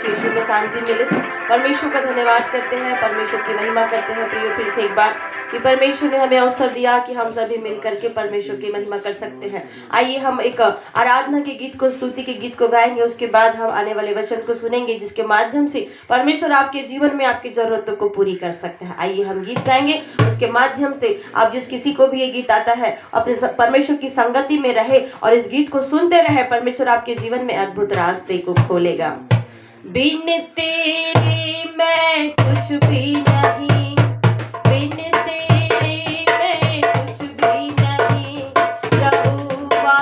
मसीह यीशु में शांति मिले। परमेश्वर का धन्यवाद करते हैं, परमेश्वर की महिमा करते हैं। प्रियो, फिर से एक बार कि परमेश्वर ने हमें अवसर दिया कि हम सभी मिलकर के परमेश्वर की महिमा कर सकते हैं। आइए हम एक आराधना के गीत को, स्तुति के गीत को गाएंगे, उसके बाद हम आने वाले वचन को सुनेंगे जिसके माध्यम से परमेश्वर आपके जीवन में आपकी जरूरतों को पूरी कर सकते हैं। आइए हम गीत गाएंगे, उसके माध्यम से आप जिस किसी को भी ये गीत आता है अपने परमेश्वर की संगति में रहे और इस गीत को सुनते रहे। परमेश्वर आपके जीवन में अद्भुत रास्ते को खोलेगा। बिन तेरे मैं कुछ भी नहीं, बिन तेरे मैं कुछ भी नहीं। यहोवा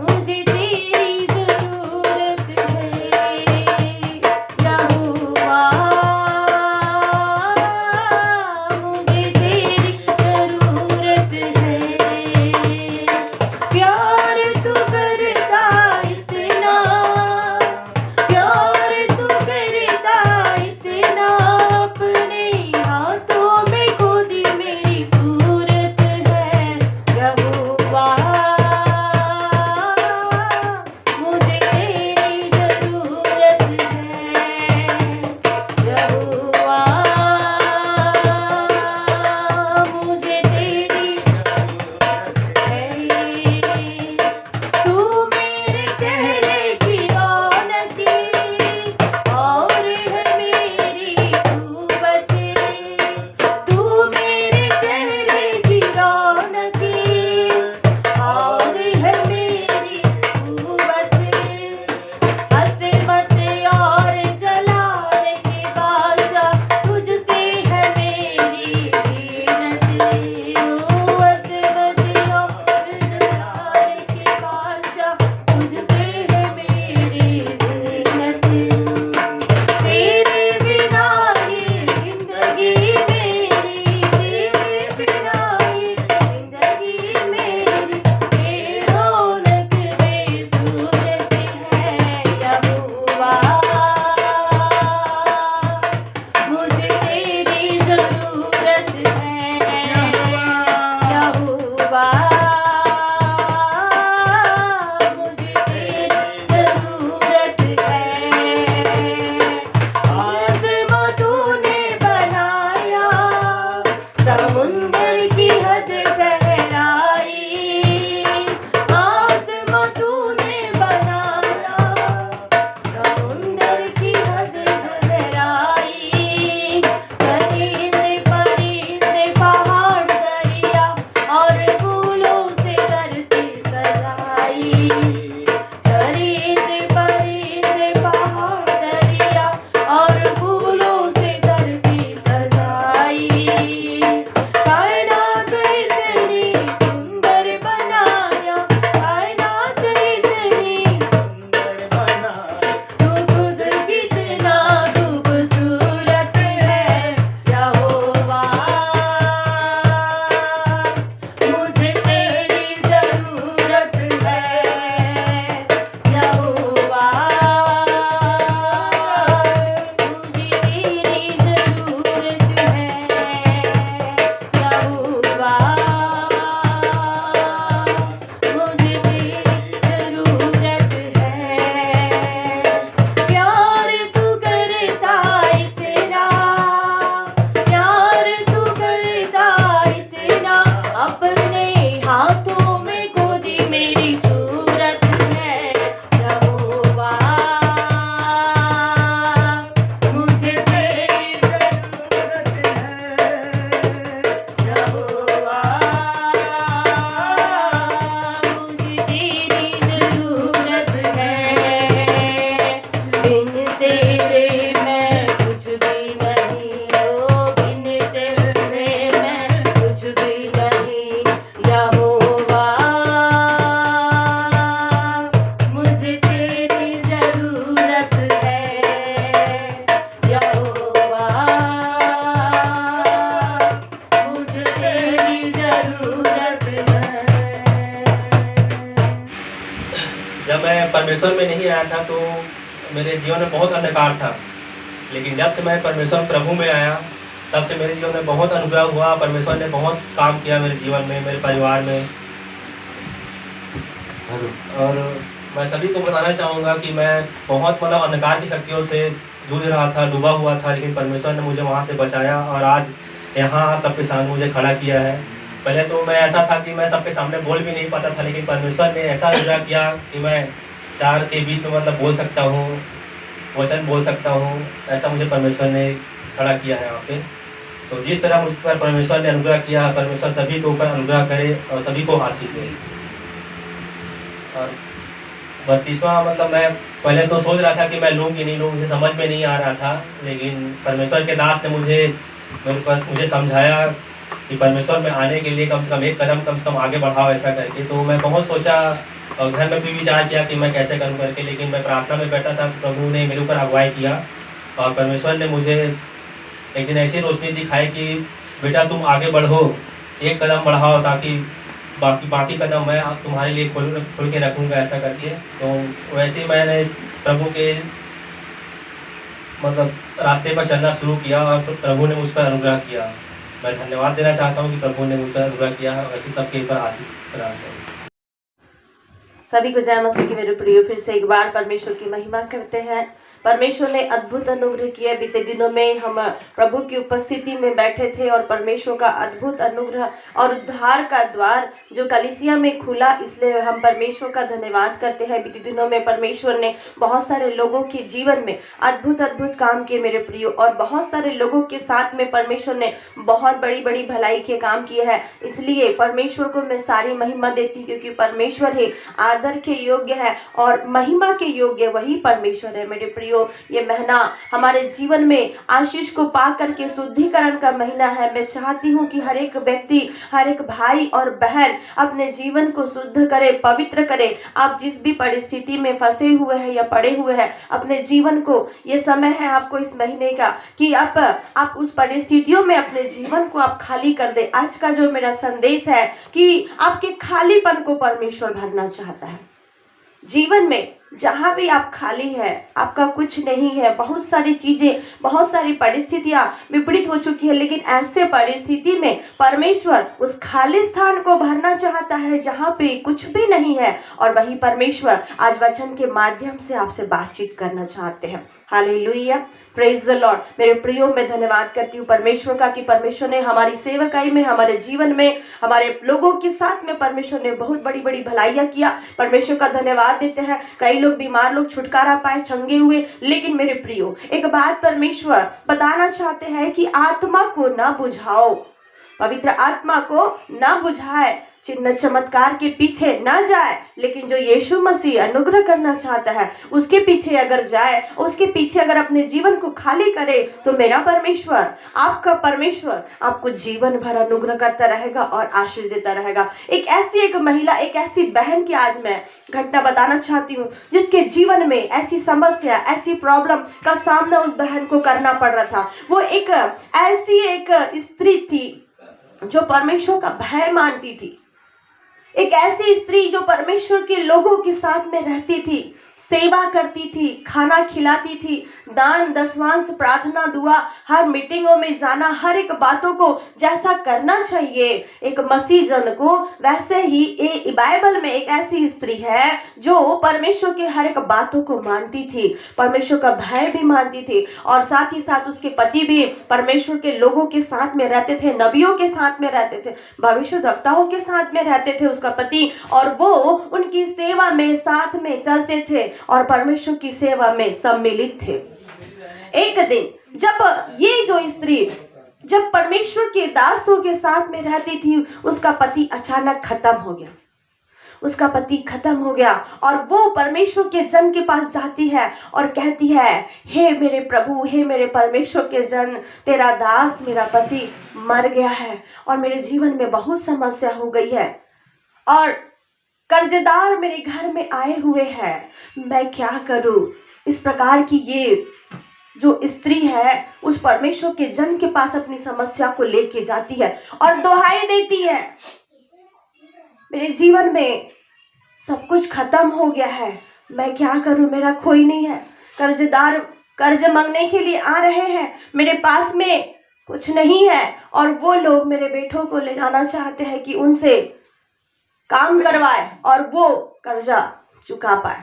मुझे तेरी जरूरत है, यहोवा मुझे तेरी जरूरत है। प्यार तू करता इतना, प्यार तू करता इतना, अपने हाथों में खुद मेरी सूरत है। यहोवा मुझे तेरी जरूरत है, यहोवा मुझे तेरी तू मेरे चेहरे की रौनकी और है मेरी खूबत। तू मेरे चेहरे की रौनकी और है मेरी खूबत। अज़मत और जलाल के बादशाह तुझसे है मेरी ज़ीनत। ओ अज़मत और जलाल के बादशाह तुझसे है मेरी ज़ीनत। तेरे बिना ये जिंदगी मेरी, तेरे बिना ये जिंदगी मेरी बेरौनक बेसूरत है। यहोवा मुझे तेरी जरूरत है, यहोवा मुझे तेरी जरूरत है। आसमां तूने बनाया, समुंदर की हद गहराई। आसमां तूने बनाया, समुंदर की हद गहराई। परिंदे परिंदे पहाड़ दरिया और फूलों से धरती सजाई। परिंदे परिंदे पहाड़ दरिया और फूलों से धरती सजाई। कायनात इतनी सुंदर बनाया, कायनात इतनी सुंदर बनाया। तू खुद कितना खूबसूरत है। यहोवा मुझे तेरी जरूरत है, यहोवा मुझे तेरी जरूरत है, यहोवा मुझे तेरी जरूरत है। प्यार तू करता इतना, प्यार तू करता इतना, अपने हाथों में खुद मेरी सूरत है। यहोवा मुझे तेरी जरूरत है, यहोवा मुझे तेरी जरूरत है। बिन तेरे मैं कुछ भी नहीं, ओ बिन तेरे मैं कुछ भी नहीं। यहोवा मुझे तेरी जरूरत है, यहोवा मुझे तेरी जरूरत है। जब मैं परमेश्वर में नहीं आया था तो मेरे जीवन में बहुत अंधकार था, लेकिन जब से मैं परमेश्वर प्रभु में आया तब से मेरे जीवन में बहुत अनुभव हुआ। परमेश्वर ने बहुत काम किया मेरे जीवन में, मेरे परिवार में। और मैं सभी को बताना चाहूँगा कि मैं बहुत मतलब अंधकार की शक्तियों से जूझ रहा था, डूबा हुआ था, लेकिन परमेश्वर ने मुझे वहाँ से बचाया और आज यहाँ सबके सामने मुझे खड़ा किया है। पहले तो मैं ऐसा था कि मैं सबके सामने बोल भी नहीं पाता था, लेकिन परमेश्वर ने ऐसा अनुग्रह किया कि मैं 4 के बीच में मतलब बोल सकता हूँ, वचन बोल सकता हूँ। ऐसा मुझे परमेश्वर ने खड़ा किया है यहाँ पे। तो जिस तरह मुझ पर परमेश्वर ने अनुग्रह किया, परमेश्वर सभी के ऊपर अनुग्रह करे और सभी को आशीष दे। और 32वां मतलब मैं पहले तो सोच रहा था कि मैं लूँ कि नहीं लूँ, मुझे समझ में नहीं आ रहा था, लेकिन परमेश्वर के दास ने मुझे समझाया कि परमेश्वर में आने के लिए कम से कम एक कदम कम से कम आगे बढ़ाओ ऐसा करके। तो मैं बहुत सोचा और घर में भी विचार किया कि मैं कैसे करूं करके, लेकिन मैं प्रार्थना में बैठा था, प्रभु ने मेरे ऊपर अगुवाई किया और परमेश्वर ने मुझे एक दिन ऐसी रोशनी दिखाई कि बेटा तुम आगे बढ़ो, एक कदम बढ़ाओ ताकि बाकी कदम मैं तुम्हारे लिए खोल के रखूँगा ऐसा करके। तो वैसे ही मैंने प्रभु के मतलब रास्ते पर चलना शुरू किया और प्रभु ने मुझ पर अनुग्रह किया। मैं धन्यवाद देना चाहता हूँ कि प्रभु ने मुझ पर अनुग्रह किया है, वैसे सबके ऊपर आशीष प्रदान करें। सभी को जय मसीह की मेरे प्रिय, फिर से एक बार परमेश्वर की महिमा करते हैं। परमेश्वर ने अद्भुत अनुग्रह किया। बीते दिनों में हम प्रभु की उपस्थिति में बैठे थे और परमेश्वर का अद्भुत अनुग्रह और उद्धार का द्वार जो कलीसिया में खुला, इसलिए हम परमेश्वर का धन्यवाद करते हैं। बीते दिनों में परमेश्वर ने बहुत सारे लोगों के जीवन में अद्भुत काम किए मेरे प्रियो, और बहुत सारे लोगों के साथ में परमेश्वर ने बहुत बड़ी भलाई के काम किए हैं। इसलिए परमेश्वर को मैं सारी महिमा देती हूँ, क्योंकि परमेश्वर ही आदर के योग्य है और महिमा के योग्य वही परमेश्वर है मेरे प्रियो। ये महीना हमारे जीवन में आशीष को पा करके शुद्धिकरण का महीना है। मैं चाहती हूँ कि हर एक व्यक्ति, हर एक भाई और बहन अपने जीवन को शुद्ध करे, पवित्र करे। आप जिस भी परिस्थिति में फंसे हुए हैं या पड़े हुए हैं, अपने जीवन को, ये समय है आपको इस महीने का कि आप उस परिस्थितियों में अपने जीवन को आप खाली कर दे। आज का जो मेरा संदेश है कि आपके खालीपन को परमेश्वर भरना चाहता है। जीवन में जहाँ भी आप खाली है, आपका कुछ नहीं है, बहुत सारी चीजें, बहुत सारी परिस्थितियां विपरीत हो चुकी है, लेकिन ऐसे परिस्थिति में परमेश्वर उस खाली स्थान को भरना चाहता है जहाँ पे कुछ भी नहीं है। और वही परमेश्वर आज वचन के माध्यम से आपसे बातचीत करना चाहते हैं। Hallelujah, praise the Lord. मेरे प्रियो, मैं धन्यवाद करती हूँ परमेश्वर का कि परमेश्वर ने हमारी सेवकाई में, हमारे जीवन में, हमारे लोगों के साथ में परमेश्वर ने बहुत बड़ी भलाइयाँ किया। परमेश्वर का धन्यवाद देते हैं। कई लोग बीमार लोग छुटकारा पाए, चंगे हुए। लेकिन मेरे प्रियो, एक बात परमेश्वर बताना चाहते हैं कि आत्मा को ना बुझाओ, पवित्र आत्मा को ना बुझाए, चिन्ह चमत्कार के पीछे ना जाए, लेकिन जो यीशु मसीह अनुग्रह करना चाहता है उसके पीछे अगर जाए, उसके पीछे अगर अपने जीवन को खाली करे, तो मेरा परमेश्वर, आपका परमेश्वर आपको जीवन भर अनुग्रह करता रहेगा और आशीष देता रहेगा। एक महिला, एक ऐसी बहन की आज मैं घटना बताना चाहती हूँ, जिसके जीवन में ऐसी समस्या, ऐसी प्रॉब्लम का सामना उस बहन को करना पड़ रहा था। वो एक ऐसी स्त्री थी जो परमेश्वर का भय मानती थी, एक ऐसी स्त्री जो परमेश्वर के लोगों के साथ में रहती थी, सेवा करती थी, खाना खिलाती थी, दान दशवांश, प्रार्थना, दुआ, हर मीटिंगों में जाना, हर एक बातों को जैसा करना चाहिए एक मसीह जन को, वैसे ही बाइबल में एक ऐसी स्त्री है जो परमेश्वर के हर एक बातों को मानती थी, परमेश्वर का भय भी मानती थी, और साथ ही साथ उसके पति भी परमेश्वर के लोगों के साथ में रहते थे, नबियों के साथ में रहते थे, भविष्यद्वक्ताओं के साथ में रहते थे उसका पति, और वो उनकी सेवा में साथ में चलते थे और परमेश्वर की सेवा में सम्मिलित थे। एक दिन जब ये जो स्त्री जब परमेश्वर के दासों के साथ में रहती थी, उसका पति अचानक खत्म हो गया। उसका पति खत्म हो गया और वो परमेश्वर के जन के पास जाती है और कहती है, हे मेरे प्रभु, हे मेरे परमेश्वर के जन, तेरा दास, मेरा पति मर गया है और मेरे जीवन में बहुत समस्या हो गई है और कर्जदार मेरे घर में आए हुए हैं, मैं क्या करूं। इस प्रकार की ये जो स्त्री है उस परमेश्वर के जन के पास अपनी समस्या को लेके जाती है और दुहाई देती है, मेरे जीवन में सब कुछ खत्म हो गया है, मैं क्या करूं, मेरा कोई नहीं है, कर्जदार कर्ज मांगने के लिए आ रहे हैं, मेरे पास में कुछ नहीं है, और वो लोग मेरे बेटों को ले जाना चाहते हैं कि उनसे काम करवाए और वो कर्जा चुका पाए।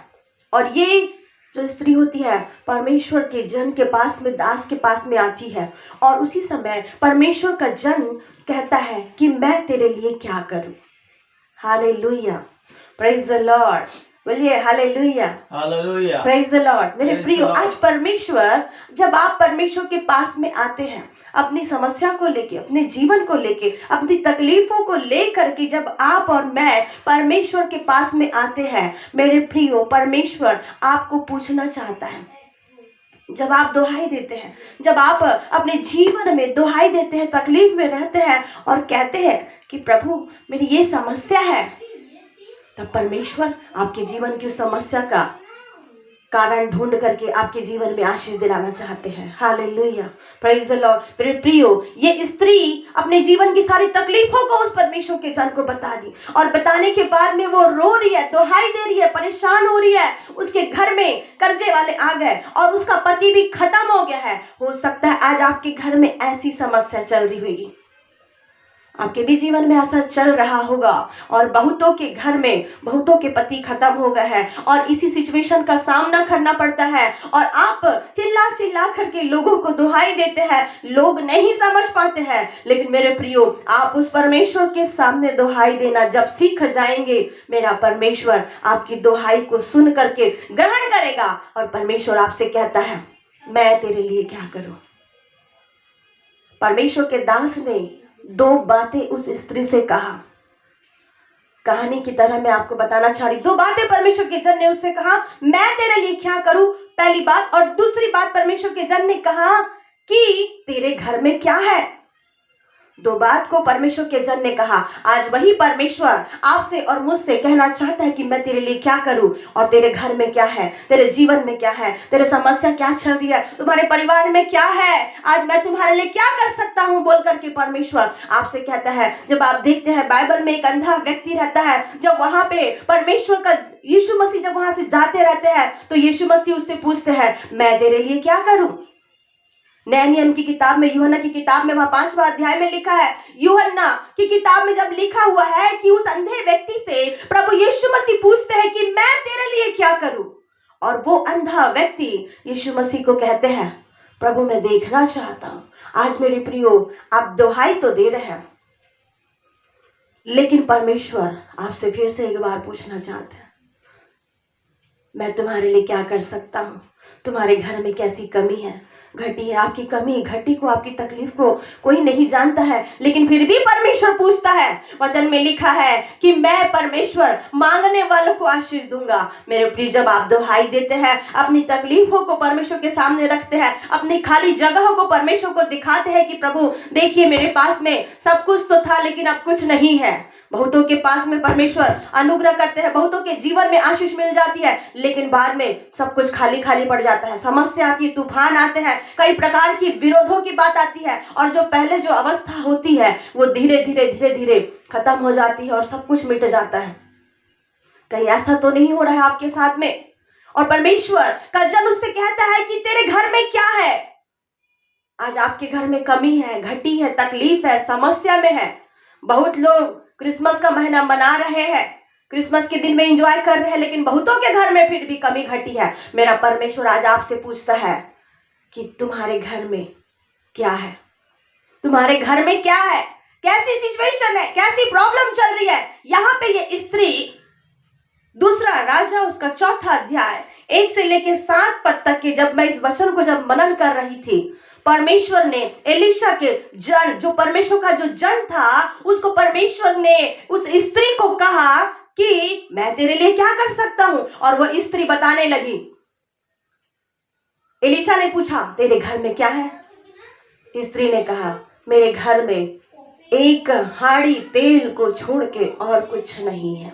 और ये जो स्त्री होती है परमेश्वर के जन के पास में, दास के पास में आती है, और उसी समय परमेश्वर का जन कहता है कि मैं तेरे लिए क्या करूं। हालेलुया, प्रेज द लॉर्ड, बोलिए hallelujah, hallelujah. Praise the Lord. मेरे Praise प्रियो, the Lord। आज परमेश्वर, जब आप परमेश्वर के पास में आते हैं अपनी समस्या को लेके, अपने जीवन को लेके, अपनी तकलीफों को लेकर के, जब आप और मैं परमेश्वर के पास में आते हैं, मेरे प्रियो, परमेश्वर आपको पूछना चाहता है। जब आप दुहाई देते हैं, जब आप अपने जीवन में दुहाई देते हैं, तकलीफ में रहते हैं और कहते हैं कि प्रभु मेरी ये समस्या है, तब परमेश्वर आपके जीवन की समस्या का कारण ढूंढ करके आपके जीवन में आशीष दिलाना चाहते हैं। Hallelujah, praise the Lord. मेरे प्रियो, ये स्त्री अपने जीवन की सारी तकलीफों को उस परमेश्वर के जन को बता दी, और बताने के बाद में वो रो रही है, दुहाई दे रही है, परेशान हो रही है। उसके घर में कर्जे वाले आ गए और उसका पति भी खत्म हो गया है। हो सकता है आज आपके घर में ऐसी समस्या चल रही होगी, आपके भी जीवन में ऐसा चल रहा होगा, और बहुतों के घर में बहुतों के पति खत्म हो गए हैं और इसी सिचुएशन का सामना करना पड़ता है, और आप चिल्ला चिल्ला करके लोगों को दुहाई देते हैं, लोग नहीं समझ पाते हैं। लेकिन मेरे प्रियो, आप उस परमेश्वर के सामने दुहाई देना जब सीख जाएंगे, मेरा परमेश्वर आपकी दुहाई को सुन करके ग्रहण करेगा, और परमेश्वर आपसे कहता है मैं तेरे लिए क्या करूं। परमेश्वर के दास ने दो बातें उस स्त्री से कहा। कहानी की तरह मैं आपको बताना चाह रही, दो बातें परमेश्वर के जन ने उससे कहा, मैं तेरे लिए क्या करूं, पहली बात। और दूसरी बात परमेश्वर के जन ने कहा कि तेरे घर में क्या है। दो बात को परमेश्वर के जन ने कहा। आज वही परमेश्वर आपसे और मुझसे कहना चाहता है कि मैं तेरे लिए क्या करूं, और तेरे घर में क्या है, तेरे जीवन में क्या है, तेरे समस्या क्या चल रही है, तुम्हारे परिवार में क्या है, आज मैं तुम्हारे लिए क्या कर सकता हूं, बोल करके परमेश्वर आपसे कहता है। जब आप देखते हैं बाइबल में एक अंधा व्यक्ति रहता है, जब वहां पे परमेश्वर का यीशु मसीह जब वहां से जाते रहते हैं, तो यीशु मसीह उससे पूछते हैं मैं तेरे लिए क्या करूं। नए नियम की किताब में, यूहन्ना की किताब में, वहां 5वां अध्याय में लिखा है, यूहन्ना की किताब में जब लिखा हुआ है कि उस अंधे व्यक्ति से प्रभु यीशु मसीह पूछते हैं कि मैं तेरे लिए क्या करूं, और वो अंधा व्यक्ति यीशु मसीह को कहते हैं प्रभु मैं देखना चाहता हूं। आज मेरे प्रियो, आप दुहाई तो दे रहे हैं, लेकिन परमेश्वर आपसे फिर से एक बार पूछना चाहते हैं मैं तुम्हारे लिए क्या कर सकता हूं। तुम्हारे घर में कैसी कमी है, घटी है, आपकी कमी घटी को, आपकी तकलीफ को कोई नहीं जानता है, लेकिन फिर भी परमेश्वर पूछता है। वचन में लिखा है कि मैं परमेश्वर मांगने वालों को आशीष दूंगा। मेरे प्रिय, जब आप दुहाई देते हैं, अपनी तकलीफों को परमेश्वर के सामने रखते हैं, अपनी खाली जगहों को परमेश्वर को दिखाते हैं कि प्रभु देखिए मेरे पास में सब कुछ तो था लेकिन अब कुछ नहीं है। बहुतों के पास में परमेश्वर अनुग्रह करते हैं, बहुतों के जीवन में आशीष मिल जाती है, लेकिन बाद में सब कुछ खाली खाली पड़ जाता है। समस्या आती है, तूफान आते हैं, कई प्रकार की विरोधों की बात आती है, और जो पहले जो अवस्था होती है वो धीरे धीरे धीरे धीरे खत्म हो जाती है और सब कुछ मिट जाता है। कहीं ऐसा तो नहीं हो रहा है आपके साथ में? और परमेश्वर का जन उससे कहता है कि तेरे घर में क्या है। आज आपके घर में कमी है, घटी है, तकलीफ है, समस्या में है। बहुत लोग क्रिसमस का महीना मना रहे हैं, क्रिसमस के दिन में एंजॉय कर रहे हैं, लेकिन बहुतों के घर में फिर भी कमी घटी है। मेरा परमेश्वर आज आपसे पूछता है कि तुम्हारे घर में क्या है, तुम्हारे घर में क्या है, कैसी सिचुएशन है, कैसी प्रॉब्लम चल रही है। यहाँ पे ये स्त्री, दूसरा राजा उसका 4था अध्याय 1 से लेकर 7 पद तक के, जब मैं इस वचन को जब मनन कर रही थी, परमेश्वर ने एलिशा के जन, जो परमेश्वर का जो जन था, उसको परमेश्वर ने उस स्त्री को कहा कि मैं तेरे लिए क्या कर सकता हूं। और वह स्त्री बताने लगी। एलिशा ने पूछा तेरे घर में क्या है। स्त्री ने कहा मेरे घर में एक हाड़ी तेल को छोड़ के और कुछ नहीं है।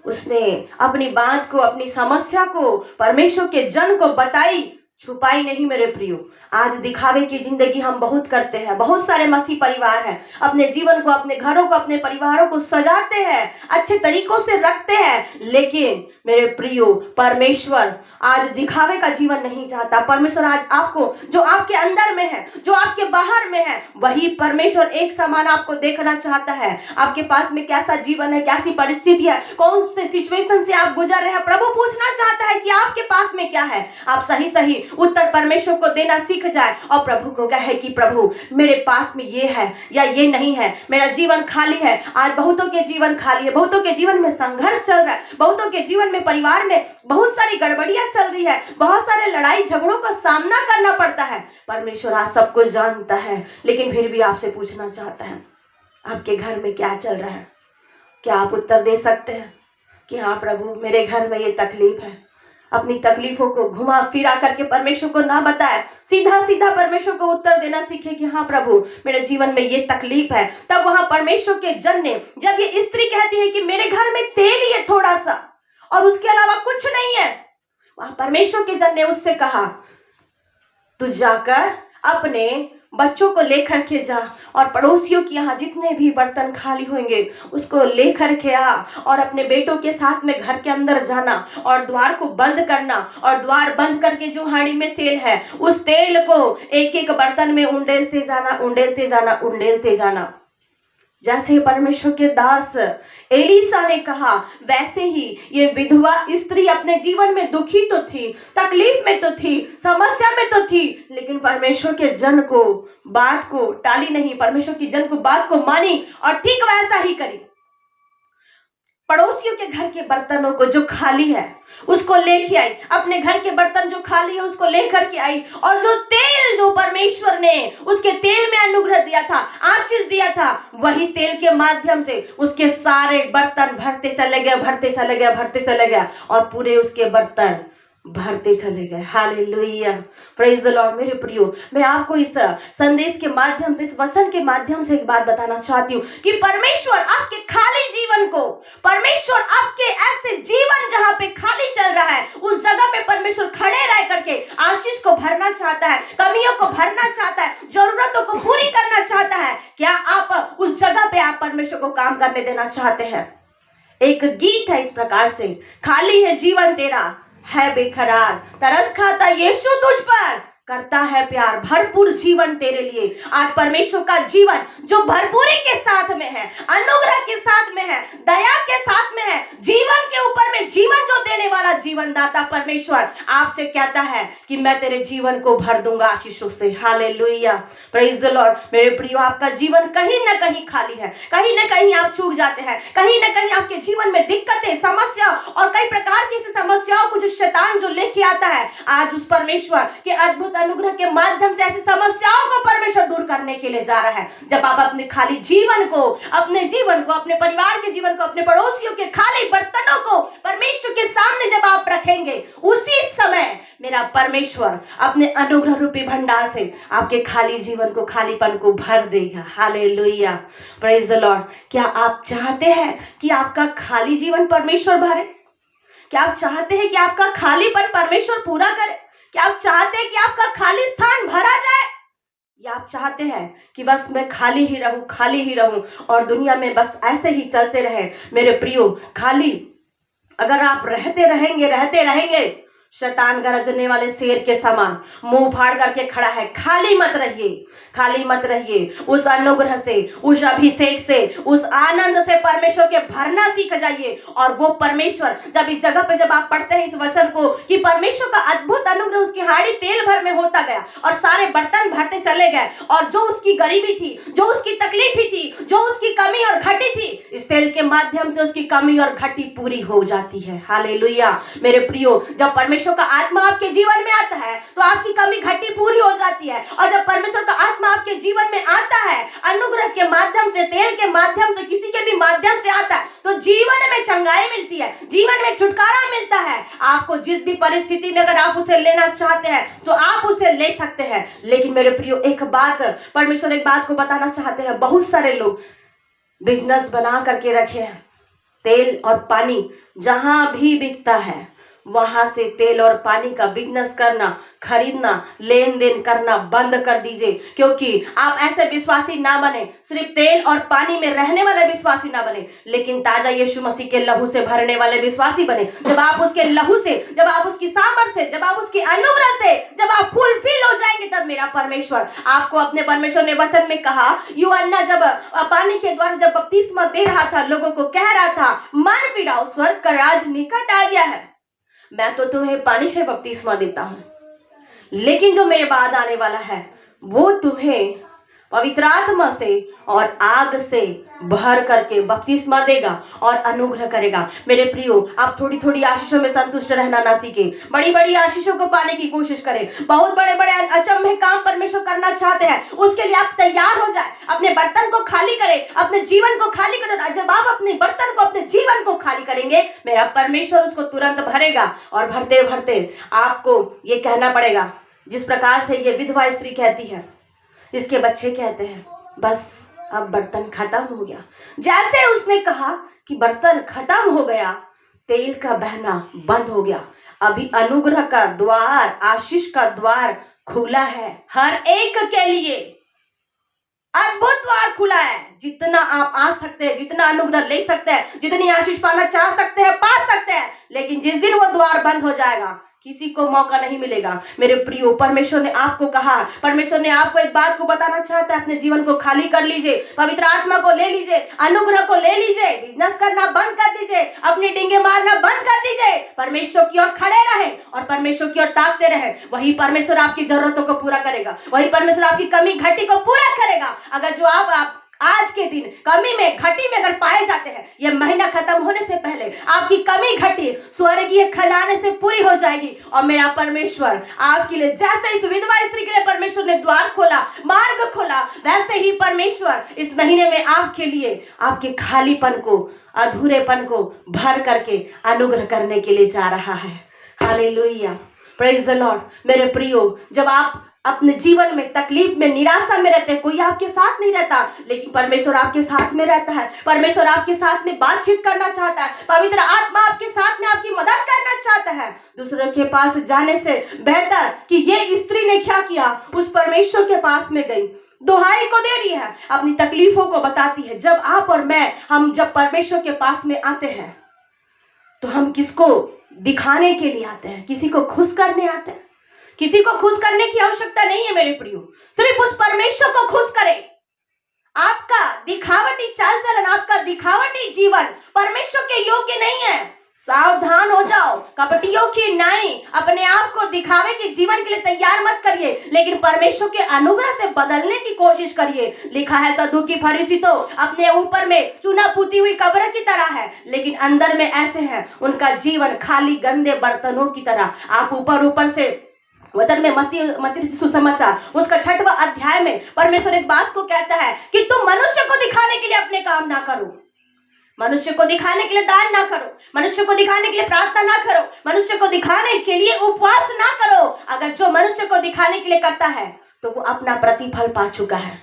उसने अपनी बात को, अपनी समस्या को परमेश्वर के जन को बताई, छुपाई नहीं। मेरे प्रियो, आज दिखावे की जिंदगी हम बहुत करते हैं। बहुत सारे मसीह परिवार हैं, अपने जीवन को, अपने घरों को, अपने परिवारों को सजाते हैं, अच्छे तरीकों से रखते हैं, लेकिन मेरे प्रियो, परमेश्वर आज दिखावे का जीवन नहीं चाहता। परमेश्वर आज आपको, जो आपके अंदर में है, जो आपके बाहर में है, वही परमेश्वर एक समान आपको देखना चाहता है। आपके पास में कैसा जीवन है, कैसी परिस्थिति है, कौन से सिचुएशन से आप गुजर रहे हैं, प्रभु पूछना चाहता है कि आपके पास में क्या है। आप सही सही उत्तर परमेश्वर को देना सीख जाए और प्रभु को कहे कि प्रभु मेरे पास में ये है या ये नहीं है, मेरा जीवन खाली है। आज बहुतों के जीवन खाली है, बहुतों के जीवन में संघर्ष चल रहा है, बहुतों के जीवन में परिवार में बहुत सारी गड़बड़ियां चल रही है, बहुत सारे लड़ाई झगड़ों का सामना करना पड़ता है। परमेश्वर आज सब कुछ जानता है, लेकिन फिर भी आपसे पूछना चाहता है आपके घर में क्या चल रहा है। क्या आप उत्तर दे सकते हैं कि हाँ प्रभु मेरे घर में ये तकलीफ है। अपनी तकलीफों को घुमा फिरा करके परमेश्वर को ना बताए, सीधा सीधा परमेश्वर को उत्तर देना सीखे कि हाँ प्रभु मेरे जीवन में ये तकलीफ है। तब वहां परमेश्वर के जन ने, जब ये स्त्री कहती है कि मेरे घर में तेल ही है थोड़ा सा और उसके अलावा कुछ नहीं है, वहां परमेश्वर के जन ने उससे कहा तू जाकर अपने बच्चों को लेकर के जा और पड़ोसियों के यहाँ जितने भी बर्तन खाली होंगे उसको लेकर के आ और अपने बेटों के साथ में घर के अंदर जाना और द्वार को बंद करना और द्वार बंद करके जो हांडी में तेल है उस तेल को एक एक बर्तन में उंडेलते जाना, उंडेलते जाना, उंडेलते जाना। जैसे परमेश्वर के दास एलीसा ने कहा, वैसे ही ये विधवा स्त्री अपने जीवन में दुखी तो थी, तकलीफ में तो थी, समस्या में तो थी, लेकिन परमेश्वर के जन को बात को टाली नहीं, परमेश्वर की जन को बात को मानी और ठीक वैसा ही करी। पड़ोसियों के घर के बर्तनों को जो खाली है उसको लेके आई, अपने घर के बर्तन जो खाली है उसको लेकर के आई और जो तेल जो परमेश्वर ने उसके तेल में अनुग्रह दिया था, आशीष दिया था, वही तेल के माध्यम से उसके सारे बर्तन भरते चले गए, भरते चले गए, भरते चले गए और पूरे उसके बर्तन भरते चले गए। Hallelujah, praise the Lord. मेरे प्रियो, मैं आपको इस संदेश के माध्यम से, इस वचन के माध्यम से एक बात बताना चाहती हूँ कि परमेश्वर आपके खाली जीवन को, परमेश्वर आपके ऐसे जीवन जहाँ पे खाली चल रहा है उस जगह पे परमेश्वर खड़े रह करके आशीष को भरना चाहता है, कमियों को भरना चाहता है, जरूरतों को पूरी करना चाहता है। क्या आप उस जगह पे आप परमेश्वर को काम करने देना चाहते हैं? एक गीत है इस प्रकार से, खाली है जीवन तेरा है बेकरार, तरस खाता यीशु तुझ पर, करता है प्यार, भरपूर जीवन तेरे लिए। आज परमेश्वर का जीवन जो भरपूरी के साथ में है, अनुग्रह के साथ में है, दया के साथ में है, जीवन के ऊपर में जीवन जो देने वाला जीवन दाता परमेश्वर आपसे कहता है कि मैं तेरे जीवन को भर दूंगा आशीषों से। Hallelujah, praise the Lord. मेरे प्रियो, आपका जीवन कहीं ना कहीं खाली है, कहीं ना कहीं आप चूक जाते हैं, कहीं ना कहीं आपके जीवन में दिक्कतें, समस्या और कई प्रकार की समस्याओं को जो शैतान जो लेके आता है, आज उस परमेश्वर के अद्भुत अनुग्रह के माध्यम से ऐसी समस्याओं को परमेश्वर दूर करने के लिए जा रहा है। जब आप अपने खाली जीवन को, अपने जीवन को, अपने परिवार के जीवन को, अपने पड़ोसियों के खाली बर्तनों को परमेश्वर के सामने जब आप रखेंगे, उसी समय मेरा परमेश्वर अपने अनुग्रह रूपी भंडार से आपके खाली जीवन को, खालीपन को भर देगा। Hallelujah, praise the Lord. क्या आप चाहते हैं कि आपका खाली जीवन परमेश्वर भरे? क्या आप चाहते हैं कि आपका खालीपन परमेश्वर पूरा करे? क्या आप चाहते हैं कि आपका खाली स्थान भरा जाए, या आप चाहते हैं कि बस मैं खाली ही रहूं, खाली ही रहूं और दुनिया में बस ऐसे ही चलते रहे? मेरे प्रियो, खाली अगर आप रहते रहेंगे शैतान गरजने वाले शेर के समान मुंह फाड़ करके खड़ा है। खाली मत रहिए, खाली मत रहिए। उस अनुग्रह से, उस अभिषेक से, उस आनंद से परमेश्वर के भरना सीख जाइए। और वो परमेश्वर जब इस जगह पे जब आप पढ़ते हैं इस वचन को कि परमेश्वर का अद्भुत अनुग्रह उसकी हाड़ी तेल भर में होता गया और सारे बर्तन भरते चले गए, और जो उसकी गरीबी थी, जो उसकी तकलीफ थी, जो उसकी कमी और घटी थी, इस तेल के माध्यम से उसकी कमी और घटी पूरी हो जाती है। हालेलुया, मेरे प्रियो, जब परमेश्वर का आत्मा आपके जीवन में आता है तो आपकी कमी घटी पूरी हो जाती है। और जब परमेश्वर का आत्मा आपके जीवन में आता है, अनुग्रह के माध्यम से, तेल के माध्यम से, किसी के भी माध्यम से आता है, तो जीवन में चंगाई मिलती है, जीवन में छुटकारा मिलता है। आपको जिस भी परिस्थिति में अगर आप उसे लेना चाहते हैं तो आप उसे ले सकते हैं। लेकिन मेरे प्रियो, एक बात परमेश्वर एक बात को बताना चाहते हैं। बहुत सारे लोग बिजनेस बना करके रखे हैं, तेल और पानी जहां भी बिकता है वहां से तेल और पानी का बिजनेस करना, खरीदना, लेन देन करना बंद कर दीजिए, क्योंकि आप ऐसे विश्वासी ना बने, सिर्फ तेल और पानी में रहने वाले विश्वासी ना बने, लेकिन ताजा यीशु मसीह के लहू से भरने वाले विश्वासी बने। जब आप उसके लहू से, जब आप उसकी सामर्थ से, जब आप उसकी अनुग्रह से, जब आप फुलफिल हो जाएंगे, तब मेरा परमेश्वर आपको, अपने परमेश्वर ने वचन में कहा, यूहन्ना जब पानी के द्वारा जब बपतिस्मा दे रहा था, लोगों को कह रहा था, मन फिराओ, स्वर्ग का राज निकट आ गया है। मैं तो तुम्हें पानी से बपतिस्मा देता हूं, लेकिन जो मेरे बाद आने वाला है वो तुम्हें पवित्र आत्मा से और आग से भर करके बपतिस्मा देगा और अनुग्रह करेगा। मेरे प्रियो, आप थोड़ी थोड़ी आशीषों में संतुष्ट रहना ना सीखे, बड़ी बड़ी आशीषों को पाने की कोशिश करें। बहुत बड़े बड़े अचंभे काम परमेश्वर करना चाहते हैं, उसके लिए आप तैयार हो जाए, अपने बर्तन को खाली करें, अपने जीवन को खाली करें। जब आप अपने बर्तन को, अपने जीवन को खाली करेंगे, मेरा परमेश्वर उसको तुरंत भरेगा, और भरते भरते आपको ये कहना पड़ेगा, जिस प्रकार से ये विधवा स्त्री कहती है, इसके बच्चे कहते हैं, बस अब बर्तन खत्म हो गया। जैसे उसने कहा कि बर्तन खत्म हो गया, तेल का बहना बंद हो गया, अभी अनुग्रह का द्वार, आशीष का द्वार खुला है हर एक के लिए। अद्भुत द्वार खुला है। जितना आप आ सकते हैं, जितना अनुग्रह ले सकते हैं, जितनी आशीष पाना चाह सकते हैं, पा सकते हैं, लेकिन जिस दिन वो द्वार बंद हो जाएगा, किसी को मौका नहीं मिलेगा। मेरे प्रियो, परमेश्वर ने आपको कहा, परमेश्वर ने आपको एक बात को बताना चाहता है, अपने जीवन को खाली कर लीजिए, पवित्र आत्मा को ले लीजिए, अनुग्रह को ले लीजिए, बिजनेस करना बंद कर दीजिए, अपनी डिंगे मारना बंद कर दीजिए, परमेश्वर की ओर खड़े रहे और परमेश्वर की ओर ताकते रहे। वही परमेश्वर आपकी जरूरतों को पूरा करेगा, वही परमेश्वर आपकी कमी घटी को पूरा करेगा। अगर जो आप आज के दिन कमी में, घटी में अगर पाए जाते हैं, यह महीना खत्म होने से पहले आपकी कमी घटी स्वर्गीय खजाने से पूरी हो जाएगी, और मेरा परमेश्वर आपके लिए, जैसे इस विधवा स्त्री के लिए परमेश्वर ने द्वार खोला, मार्ग खोला, वैसे ही परमेश्वर इस महीने में आपके लिए आपके खालीपन को, अधूरेपन को भर करके अनुग्रह करने के लिए जा रहा है। Hallelujah, praise the Lord. मेरे प्रियो, जब आप अपने जीवन में तकलीफ में, निराशा में रहते हैं, कोई आपके साथ नहीं रहता, लेकिन परमेश्वर आपके साथ में रहता है। परमेश्वर आपके साथ में बातचीत करना चाहता है, पवित्र आत्मा आपके साथ में आपकी मदद करना चाहता है। दूसरों के पास जाने से बेहतर कि ये स्त्री ने क्या किया, उस परमेश्वर के पास में गई, दुहाई को दे रही है, अपनी तकलीफों को बताती है। जब आप और मैं, हम जब परमेश्वर के पास में आते हैं, तो हम किसको दिखाने के लिए आते हैं? किसी को खुश करने आते हैं। किसी को खुश करने की आवश्यकता नहीं है मेरे प्रियो, सिर्फ उस परमेश्वर को खुश करें। आपका दिखावटी चाल चलन, आपका दिखावटी जीवन परमेश्वर के योग्य नहीं है। सावधान हो जाओ, कपटियों की नाई अपने आप को दिखावे के जीवन के लिए तैयार मत करिए, लेकिन परमेश्वर के अनुग्रह से बदलने की कोशिश करिए। लिखा है, सदूकी फरीसी तो अपने ऊपर में चूना पुती हुई कब्र की तरह है, लेकिन अंदर में ऐसे है, उनका जीवन खाली गंदे बर्तनों की तरह। आप ऊपर ऊपर से, वचन में मत्ती सुसमाचार उसका 6वां अध्याय में परमेश्वर एक बात को कहता है कि तुम मनुष्य को दिखाने के लिए अपने काम ना करो, मनुष्य को दिखाने के लिए दान ना करो, मनुष्य को दिखाने के लिए प्रार्थना ना करो, मनुष्य को दिखाने के लिए उपवास ना करो। अगर जो मनुष्य को दिखाने के लिए करता है, तो वो अपना प्रतिफल पा चुका है।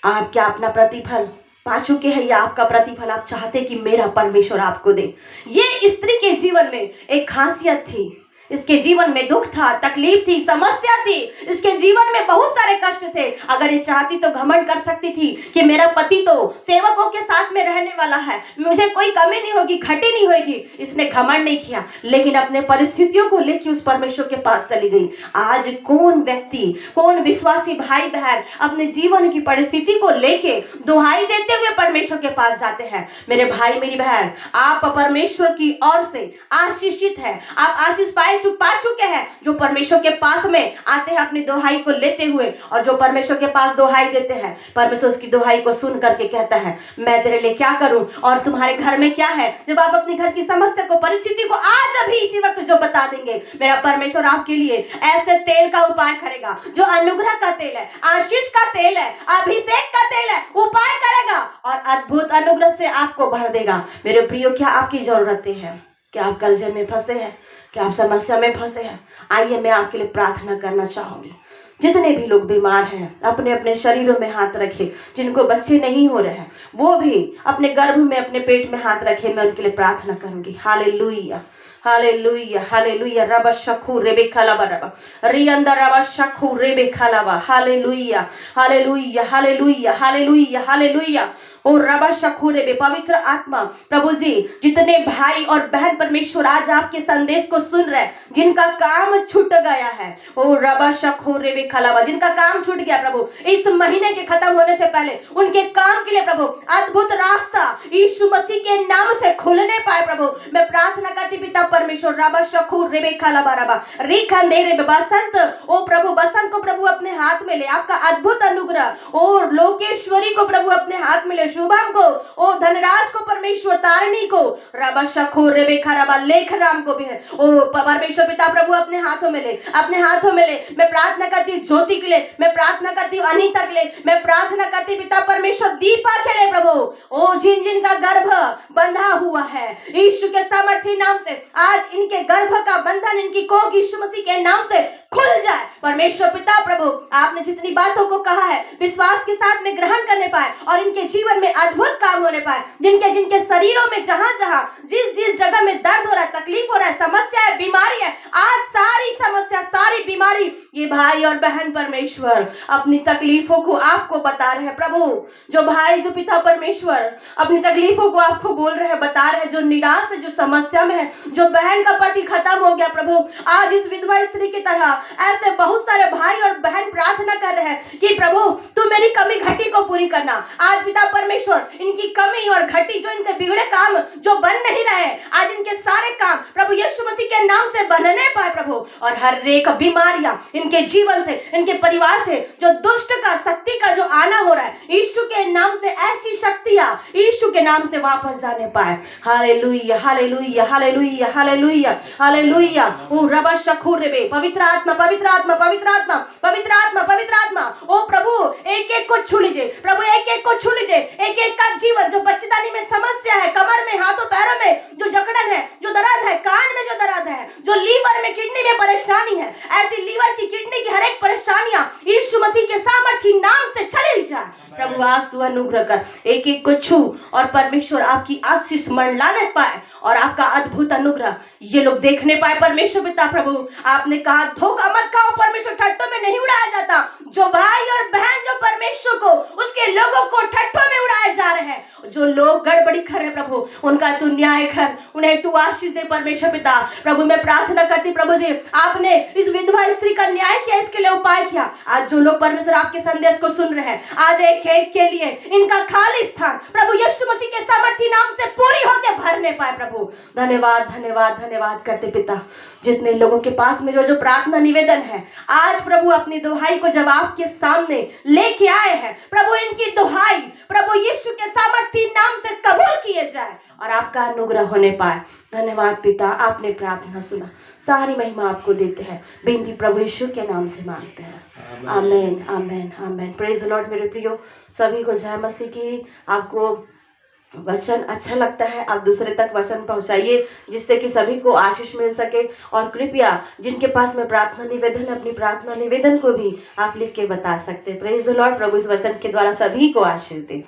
आप क्या अपना प्रतिफल पा चुके हैं, या आपका प्रतिफल आप चाहते कि मेरा परमेश्वर आपको दे? ये स्त्री के जीवन में एक खासियत थी, इसके जीवन में दुख था, तकलीफ थी, समस्या थी, इसके जीवन में बहुत सारे कष्ट थे। अगर ये चाहती तो घमंड कर सकती थी कि मेरा पति तो सेवकों के साथ में रहने वाला है, मुझे कोई कमी नहीं होगी, घटी नहीं होगी। इसने घमंड नहीं किया, लेकिन अपने परिस्थितियों को लेकर उस परमेश्वर के पास चली गई। आज कौन व्यक्ति, कौन विश्वासी भाई बहन अपने जीवन की परिस्थिति को लेके दुहाई देते हुए परमेश्वर के पास जाते हैं? मेरे भाई, मेरी बहन, आप परमेश्वर की ओर से आशीषित है, आप आशीष पा चुके हैं। जो परमेश्वर के पास में आते हैं अपनी दुहाई को लेते हुए, और जो परमेश्वर के पास दुहाई देते हैं, परमेश्वर उसकी दुहाई को सुन करके कहता है, मैं तेरे लिए क्या करूं और तुम्हारे घर में क्या है। जब आप अपने घर की समस्या को, परिस्थिति को आज अभी इसी वक्त जो बता देंगे, मेरा परमेश्वर आपके लिए ऐसे तेल का उपाय करेगा, जो अनुग्रह का तेल है, आशीष का तेल है, अभिषेक का तेल है, उपाय करेगा और अद्भुत अनुग्रह से आपको भर देगा। मेरे प्रियो, क्या आपकी जरूरतें हैं? क्या आप कर्जे में फंसे हैं? क्या आप समस्या में फंसे हैं? आइए, मैं आपके लिए प्रार्थना करना चाहूंगी। जितने भी लोग बीमार हैं, अपने अपने शरीरों में हाथ रखे। जिनको बच्चे नहीं हो रहे हैं, वो भी अपने गर्भ में, अपने पेट में हाथ रखे। मैं उनके लिए प्रार्थना करूंगी। हालेलुया, हालेलुया हालेलुया रबा शखू रेबे खलाबा रबा रियंदा रबा शखू रेबे खलाबा hallelujah hallelujah hallelujah hallelujah hallelujah. ओ रबा शखू रेबे पवित्र आत्मा प्रभु जी, जितने भाई और बहन परमेश्वर आज आपके संदेश को सुन रहे हैं, जिनका काम छूट गया है, ओ रबा शखू रेबे खलाबा, जिनका काम छूट गया प्रभु इस महीने के खत्म होने से पहले, उनके काम के लिए प्रभु अद्भुत रास्ता यीशु मसीह के नाम से खुलने पाए प्रभु। मैं प्रार्थना करती पिता परमेश्वर रबा शखू रेबे खलाबा रबा रिखंदे रे बसंत, ओ प्रभु बसंत को प्रभु अपने हाथ में ले, आपका अद्भुत अनुग्रह, ओ लोकेश्वरी को प्रभु अपने हाथ में ले, शुभम को, ओ धनराज को परमेश्वर, तारणी को, रबा शखू रेबे खराबा लेख राम को भी है, ओ परमेश्वर पिता प्रभु अपने हाथों में ले, अपने हाथों में ले। मैं प्रार्थना करती हूँ ज्योति के लिए, मैं प्रार्थना करती हूँ अनीता के लिए, मैं प्रार्थना करती पिता परमेश्वर दीपा के लिए प्रभु, ओ जिन जिन का गर्भ बंधा हुआ है यीशु के सामर्थी नाम से, आज इनके गर्भ का बंधन, इनकी कोख यीशु मसीह के नाम से खुल जाए परमेश्वर पिता प्रभु। आपने जितनी बातों को कहा है विश्वास के साथ में ग्रहण करने पाए और इनके जीवन में अद्भुत काम होने पाए। जिनके जिनके शरीरों में जहां जहां जिस जिस जगह में दर्द हो रहा है, तकलीफ हो रहा है, समस्या है, बीमारी है, आज सारी समस्या सारी बीमारी ये भाई और बहन परमेश्वर अपनी तकलीफों को आपको बता रहे हैं प्रभु। जो भाई जो पिता परमेश्वर अपनी तकलीफों को आपको बोल रहे हैं, बता रहे हैं, जो निराश है, जो समस्या में है, जो बहन का पति खत्म हो गया प्रभु, आज इस विधवा स्त्री की तरह ऐसे बहुत सारे भाई और बहन प्रार्थना कर रहे हैं कि प्रभु तू मेरी कमी घटी को पूरी करना। आज पिता परमेश्वर इनकी कमी और घटी, जो इनके बिगड़े काम जो बन नहीं रहे, आज इनके सारे काम प्रभु यीशु मसीह के नाम से बनने पाए प्रभु। और हर एक बीमारियां इनके जीवन से, इनके परिवार से, जो दुष्ट का शक्ति का जो आना हो रहा है, यीशु के नाम से ऐसी शक्तियां यीशु के नाम से वापस जाने पाए। Hallelujah hallelujah hallelujah hallelujah hallelujah. ओ रबा शखू रेबे पवित्र आत्मा पवित्र आत्मा पवित्र आत्मा पवित्र आत्मा पवित्र आत्मा, ओ प्रभु एक एक को छू लीजिए प्रभु, एक एक को छू लीजिए, एक एक का जीवन जो बच्चेदानी में समस्या है, कमर में, हाथों पैरों में जो जकड़न है, जो दर्द है, कान में जो दर्द है, जो लीवर में किडनी में परेशानी है, ऐसी लीवर की किडनी की हर एक परेशानियां यीशु मसीह के सामर्थी नाम से चली जाए प्रभु। आज तू अनुग्रह कर, एक एक को छू और परमेश्वर आपकी आशीष मंडलाने पाए और आपका अद्भुत अनुग्रह ये लोग देखने पाए परमेश्वर पिता प्रभु। आपने कहा धोखा मत खाओ, परमेश्वर ठट्टों में नहीं उड़ाया जाता। जो भाई और बहन जो परमेश्वर को, उसके लोगों को ठट्टों में उड़ाए जा रहे हैं, जो लोग गड़बड़ी कर रहे प्रभु, उनका तू न्याय कर, उन्हें तू आशीष दे परमेश्वर पिता प्रभु। मैं प्रार्थना करती प्रभु जी, आपने इस विधवा स्त्री का न्याय किया, इसके लिए उपाय किया। आज जो लोग परमेश्वर आपके संदेश को सुन रहे हैं, आज एक एक के लिए इनका खाली स्थान प्रभु यीशु मसीह के सामर्थी नाम से पूरी होकर भरने पाए प्रभु। धन्यवाद धन्यवाद धन्यवाद करते पिता। जितने लोगों के पास में जो जो प्रार्थना निवेदन है, आज प्रभु अपनी दुहाई को जब आपके सामने लेके आए हैं प्रभु, इनकी दुहाई प्रभु यीशु के सामर्थी नाम से कबूल किए जाए और आपका अनुग्रह होने पाए। धन्यवाद पिता, आपने प्रार्थना सुना, सारी महिमा आपको देते हैं, बिनती प्रभु यीशु के नाम से मांगते हैं, आमेन आमेन आमेन। प्रेज द लॉर्ड मेरे प्रियो, सभी को जय मसीह की। आपको वचन अच्छा लगता है, आप दूसरे तक वचन पहुंचाइए जिससे कि सभी को आशीष मिल सके। और कृपया जिनके पास में प्रार्थना निवेदन, अपनी प्रार्थना निवेदन को भी आप लिख के बता सकते हैं। प्रेज द लॉर्ड, प्रभु इस वचन के द्वारा सभी को आशीष दे।